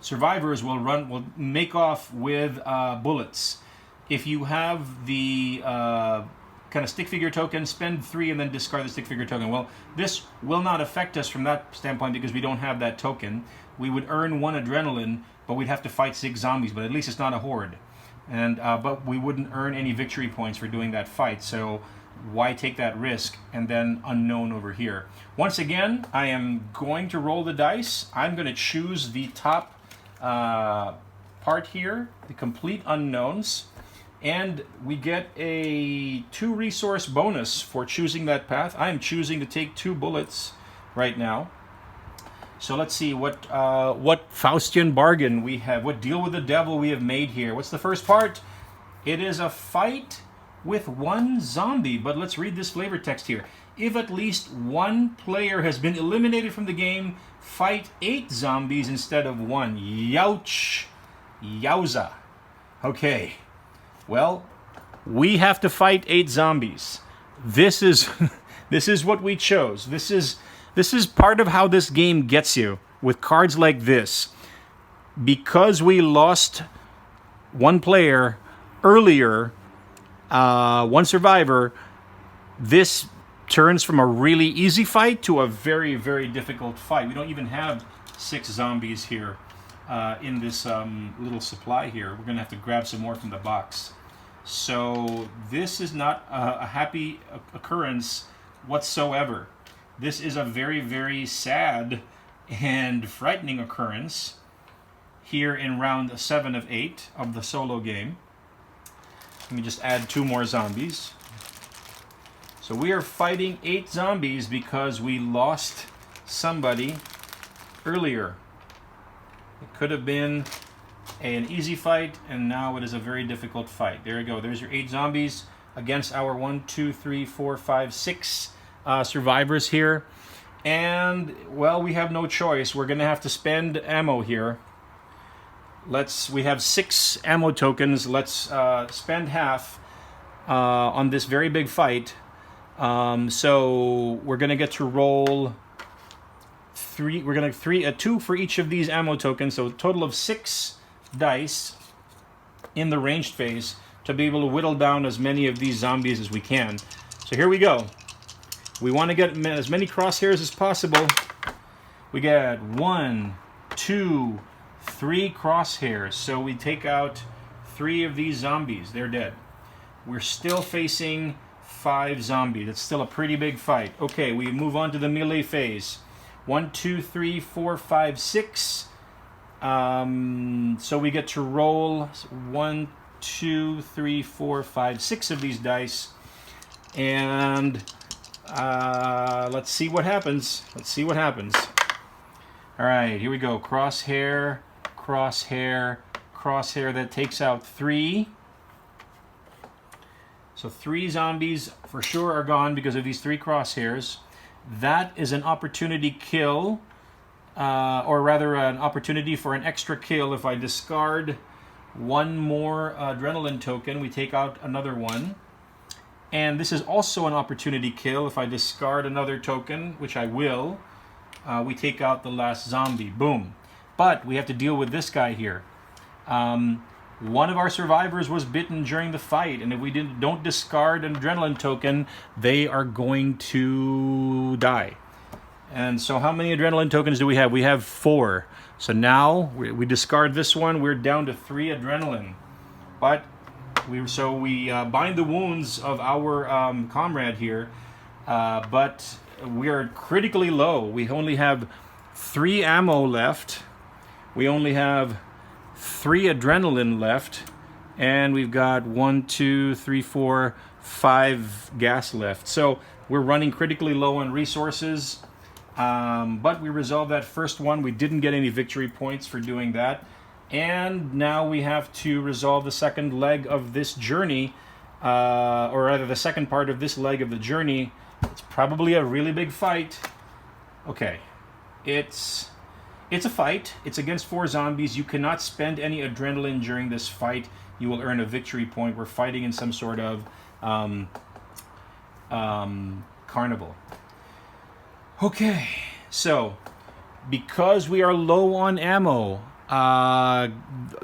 survivors will make off with bullets. If you have the kind of stick figure token, spend 3 and then discard the stick figure token. Well, this will not affect us from that standpoint because we don't have that token. We would earn 1 adrenaline, but we'd have to fight 6 zombies. But at least it's not a horde, and but we wouldn't earn any victory points for doing that fight. So why take that risk? And then unknown over here. Once again, I am going to roll the dice. I'm going to choose the top part here, the complete unknowns, and we get a 2 resource bonus for choosing that path. I'm choosing to take 2 bullets right now. So let's see what Faustian bargain we have, what deal with the devil we have made here. What's the first part? It is a fight with 1 zombie, but let's read this flavor text here. If at least 1 player has been eliminated from the game, fight 8 zombies instead of 1. Youch. Yowza. Okay. Well, we have to fight 8 zombies. this is this is what we chose. This is part of how this game gets you with cards like this. Because we lost one player earlier, one survivor, this turns from a really easy fight to a very, very difficult fight. We don't even have 6 zombies here in this little supply here. We're going to have to grab some more from the box. So this is not a happy occurrence whatsoever. This is a very, very sad and frightening occurrence here in round 7 of 8 of the solo game. Let me just add 2 more zombies. So we are fighting 8 zombies because we lost somebody earlier. It could have been an easy fight, and now it is a very difficult fight. There you go. There's your 8 zombies against our 1, 2, 3, 4, 5, 6 survivors here. And, well, we have no choice. We're going to have to spend ammo here. We have 6 ammo tokens. Let's spend half on this very big fight. So we're going to get to roll 3. We're going to 2 for each of these ammo tokens. So a total of 6 dice in the ranged phase to be able to whittle down as many of these zombies as we can. So here we go. We want to get as many crosshairs as possible. We get 1, 2, 3 crosshairs. So we take out 3 of these zombies. They're dead. We're still facing 5 zombies. It's still a pretty big fight. Okay, we move on to the melee phase. 1, 2, 3, 4, 5, 6. So we get to roll 1, 2, 3, 4, 5, 6 of these dice. And let's see what happens. Let's see what happens. All right, here we go. Crosshair, crosshair, crosshair. That takes out 3. So 3 zombies for sure are gone because of these 3 crosshairs. That is an opportunity kill, or rather an opportunity for an extra kill. If I discard 1 more adrenaline token, we take out another one. And this is also an opportunity kill. If I discard another token, which I will, we take out the last zombie. Boom. But we have to deal with this guy here. One of our survivors was bitten during the fight, and if we don't discard an adrenaline token, they are going to die. And so how many adrenaline tokens do we have? We have 4. So now we discard this one. We're down to 3 adrenaline. But we bind the wounds of our comrade here, but we are critically low. We only have 3 ammo left. We only have 3 adrenaline left, and we've got 1, 2, 3, 4, 5 gas left. So we're running critically low on resources, but we resolved that first one. We didn't get any victory points for doing that. And now we have to resolve the second leg of this journey, or rather the second part of this leg of the journey. It's probably a really big fight. Okay, it's a fight. It's against 4 zombies. You cannot spend any adrenaline during this fight. You will earn a victory point. We're fighting in some sort of carnival. Okay, so because we are low on ammo,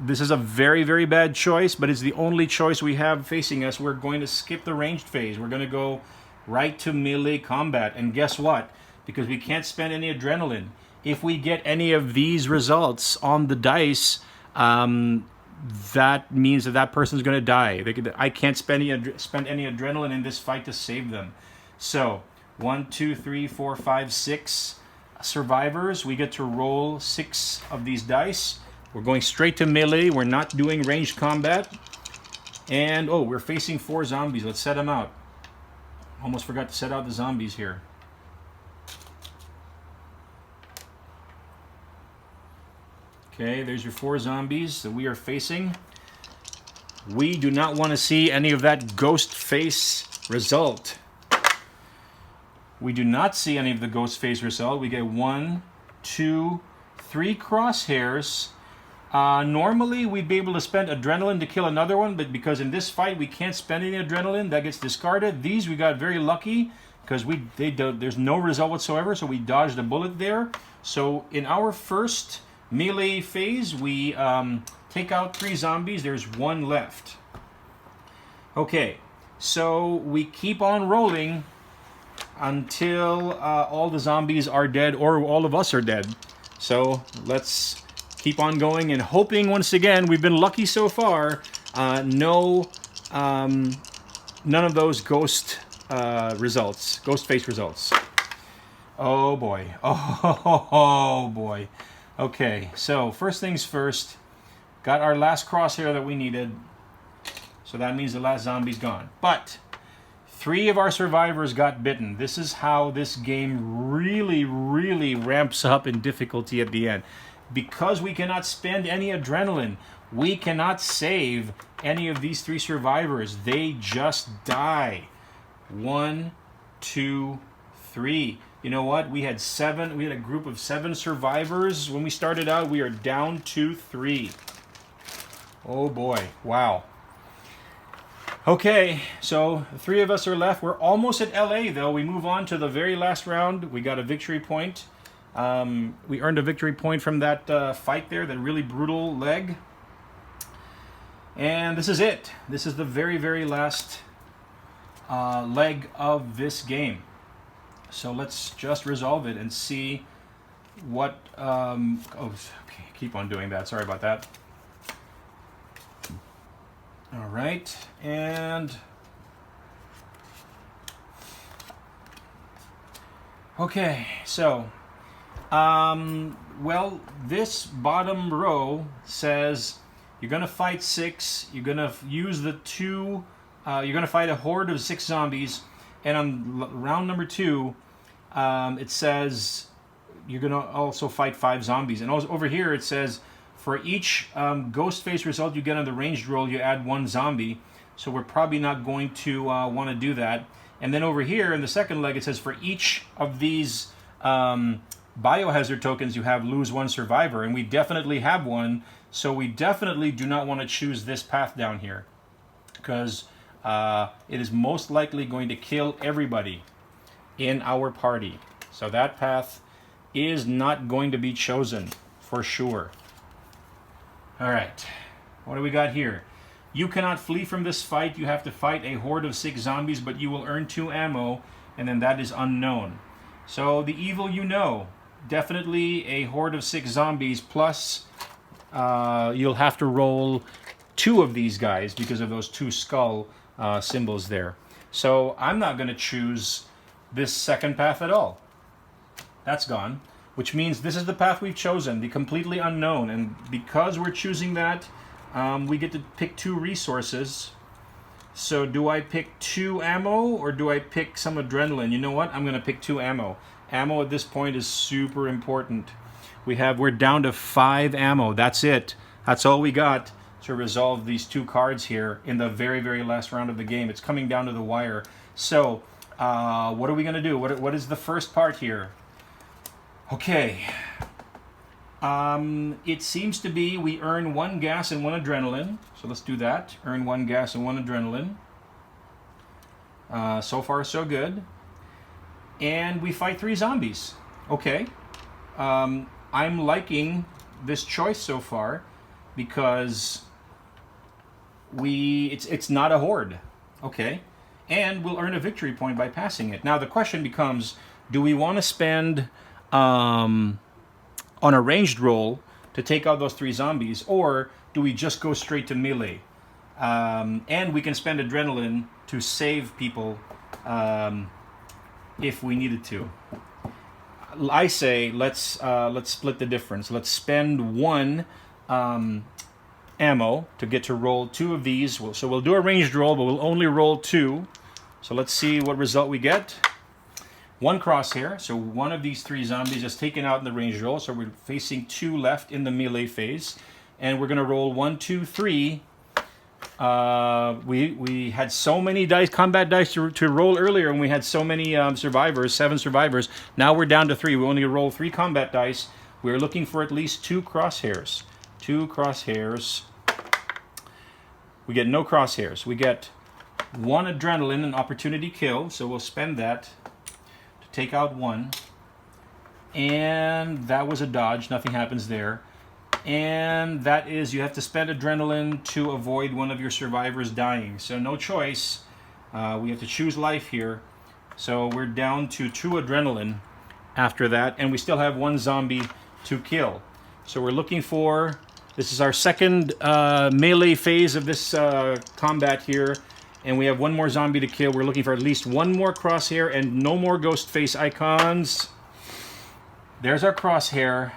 this is a very, very bad choice, but it's the only choice we have facing us. We're going to skip the ranged phase. We're going to go right to melee combat. And guess what? Because we can't spend any adrenaline, if we get any of these results on the dice, that means that person's going to die. I can't spend any adrenaline in this fight to save them. So 1, 2, 3, 4, 5, 6 survivors. We get to roll 6 of these dice. We're going straight to melee. We're not doing ranged combat. And oh, we're facing 4 zombies. Let's set them out. Almost forgot to set out the zombies here. Okay, there's your 4 zombies that we are facing. We do not want to see any of that ghost face result. We do not see any of the ghost face result. We get 1, 2, 3 crosshairs. Normally, we'd be able to spend adrenaline to kill another one, but because in this fight we can't spend any adrenaline, that gets discarded. These we got very lucky because there's no result whatsoever, so we dodged a bullet there. So in our first melee phase, we take out 3 zombies. There's 1 left. Okay, so we keep on rolling until all the zombies are dead or all of us are dead. So let's keep on going and hoping once again. We've been lucky so far. None of those ghost face results. Oh boy. Oh boy. Okay, so first things first. Got our last crosshair that we needed. So that means the last zombie's gone. But 3 of our survivors got bitten. This is how this game really, really ramps up in difficulty at the end. Because we cannot spend any adrenaline, we cannot save any of these 3 survivors. They just die. 1, 2, 3. You know what? We had a group of 7 survivors. When we started out, we are down to 3. Oh boy, wow. Okay, so 3 of us are left. We're almost at LA though. We move on to the very last round. We got a victory point. We earned a victory point from that fight there, that really brutal leg. And this is it. This is the very, very last leg of this game. So let's just resolve it and see what... okay, keep on doing that. Sorry about that. All right, and... Okay, so... well, this bottom row says you're gonna fight 6. You're gonna use the 2. You're gonna fight a horde of 6 zombies, and on round number 2, it says you're gonna also fight 5 zombies. And also over here it says for each ghost face result you get on the ranged roll, you add 1 zombie. So we're probably not going to want to do that. And then over here in the second leg it says for each of these biohazard tokens you have, lose 1 survivor, and we definitely have 1, so we definitely do not want to choose this path down here because it is most likely going to kill everybody in our party. So that path is not going to be chosen for sure. All right, what do we got here? You cannot flee from this fight. You have to fight a horde of 6 zombies, but you will earn 2 ammo, and then that is unknown. So the evil you know. Definitely a horde of 6 zombies, plus you'll have to roll 2 of these guys because of those 2 skull symbols there. So I'm not going to choose this second path at all. That's gone, which means this is the path we've chosen, the completely unknown. And because we're choosing that, we get to pick 2 resources. So do I pick 2 ammo or do I pick some adrenaline? You know what? I'm going to pick 2 ammo. Ammo at this point is super important. We're down to 5 ammo. That's it. That's all we got to resolve these 2 cards here in the very, very last round of the game. It's coming down to the wire. So, what are we going to do? What is the first part here? Okay. It seems to be we earn 1 gas and 1 adrenaline. So let's do that. Earn 1 gas and 1 adrenaline. So far, so good. And we fight 3 zombies. Okay. I'm liking this choice so far because it's not a horde. Okay. And we'll earn a victory point by passing it. Now the question becomes, do we want to spend on a ranged roll to take out those 3 zombies, or do we just go straight to melee? And we can spend adrenaline to save people if we needed to. I say let's split the difference. Let's spend 1 ammo to get to roll 2 of these. So we'll do a ranged roll, but we'll only roll 2. So let's see what result we get. 1 crosshair, so 1 of these 3 zombies is taken out in the ranged roll, so we're facing 2 left in the melee phase. And we're going to roll 1, 2, 3. We had so many dice, combat dice to roll earlier, and we had so many survivors, 7 survivors. Now we're down to 3. We only roll 3 combat dice. We're looking for at least 2 crosshairs. 2 crosshairs. We get no crosshairs. We get 1 adrenaline, an opportunity kill, so we'll spend that to take out 1. And that was a dodge, nothing happens there. And that is, you have to spend adrenaline to avoid one of your survivors dying. So no choice, we have to choose life here. So we're down to 2 adrenaline after that, and we still have 1 zombie to kill. So we're looking for, this is our second melee phase of this combat here, and we have 1 more zombie to kill. We're looking for at least 1 more crosshair and no more ghost face icons. There's our crosshair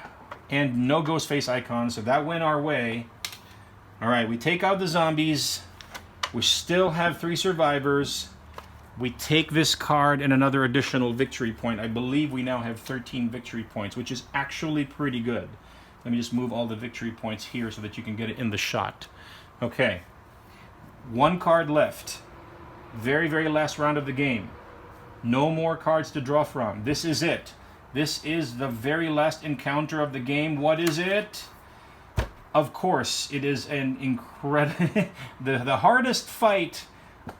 and no ghost face icons, so that went our way. All right, we take out the zombies. We still have 3 survivors. We take this card and another additional victory point. I believe we now have 13 victory points, which is actually pretty good. Let me just move all the victory points here so that you can get it in the shot. Okay, 1 card left. Very, very last round of the game. No more cards to draw from. This is it. This is the very last encounter of the game. What is it? Of course, it is an incredible... the hardest fight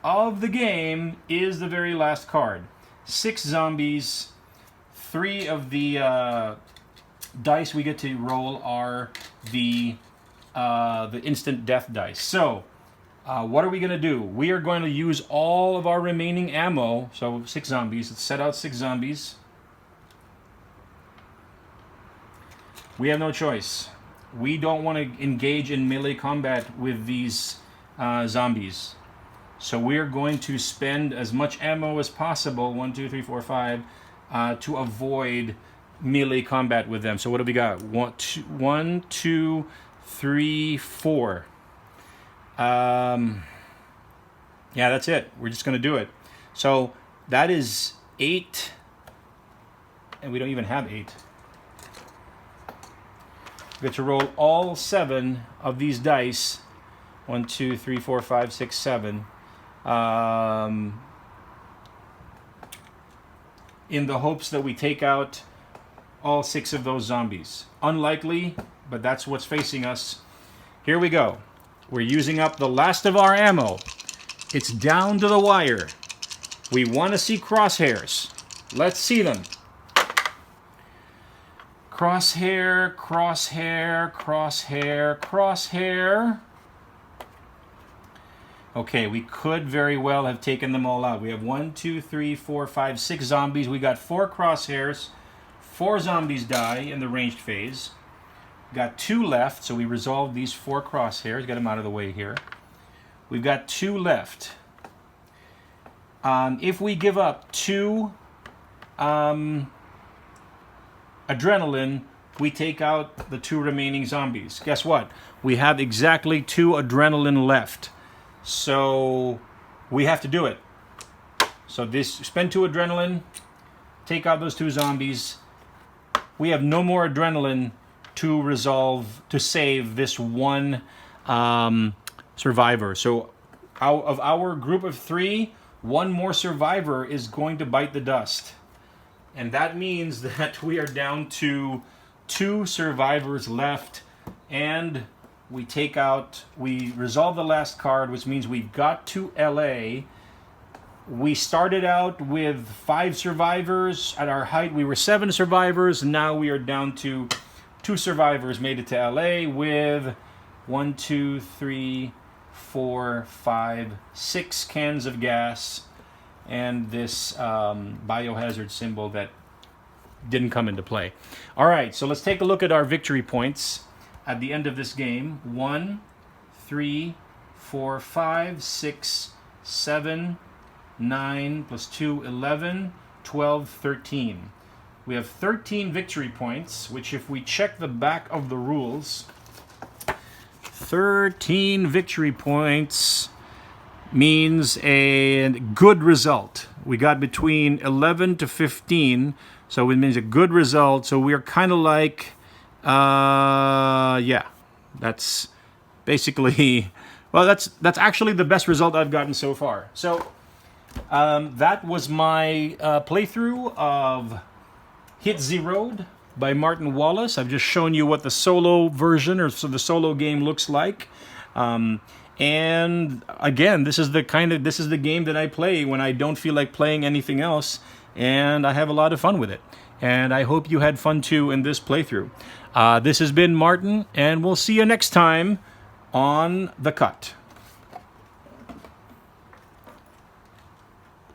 of the game is the very last card. 6 zombies. 3 of the dice we get to roll are the instant death dice. So, what are we going to do? We are going to use all of our remaining ammo. So, 6 zombies. Let's set out 6 zombies. We have no choice. We don't want to engage in melee combat with these zombies. So we're going to spend as much ammo as possible, 1, 2, 3, 4, 5, to avoid melee combat with them. So what do we got? 1, 2, 3, 4. Yeah, that's it. We're just going to do it. So that is 8. And we don't even have 8. We get to roll all 7 of these dice. 1, 2, 3, 4, 5, 6, 7. In the hopes that we take out all 6 of those zombies. Unlikely, but that's what's facing us. Here we go. We're using up the last of our ammo. It's down to the wire. We want to see crosshairs. Let's see them. Crosshair, crosshair, crosshair, crosshair. Okay, we could very well have taken them all out. We have 1, 2, 3, 4, 5, 6 zombies. We got 4 crosshairs. 4 zombies die in the ranged phase. Got 2 left, so we resolved these 4 crosshairs. Get them out of the way here. We've got 2 left. If we give up 2 adrenaline, we take out the 2 remaining zombies. Guess what? We have exactly 2 adrenaline left. So we have to do it. So this, spend 2 adrenaline, take out those 2 zombies. We have no more adrenaline to resolve, to save this 1 survivor. So out of our group of 3, 1 more survivor is going to bite the dust. And that means that we are down to 2 survivors left, and we resolve the last card, which means we got to LA. We started out with 5 survivors. At our height, we were 7 survivors. Now we are down to 2 survivors made it to LA with 1, 2, 3, 4, 5, 6 cans of gas and this biohazard symbol that didn't come into play. All right, so let's take a look at our victory points at the end of this game. 1, 3, 4, 5, 6, 7, 9, plus 2, 11, 12, 13. We have 13 victory points, which if we check the back of the rules, 13 victory points means a good result. We got between 11 to 15, so it means a good result. So we're kind of like, yeah, that's basically, well, that's actually the best result I've gotten so far. So that was my playthrough of Hit Z Road by Martin Wallace. I've just shown you what the solo version or so the solo game looks like. And again, this is the game that I play when I don't feel like playing anything else, and I have a lot of fun with it. And I hope you had fun too in this playthrough. This has been Martin, and we'll see you next time on The Cut.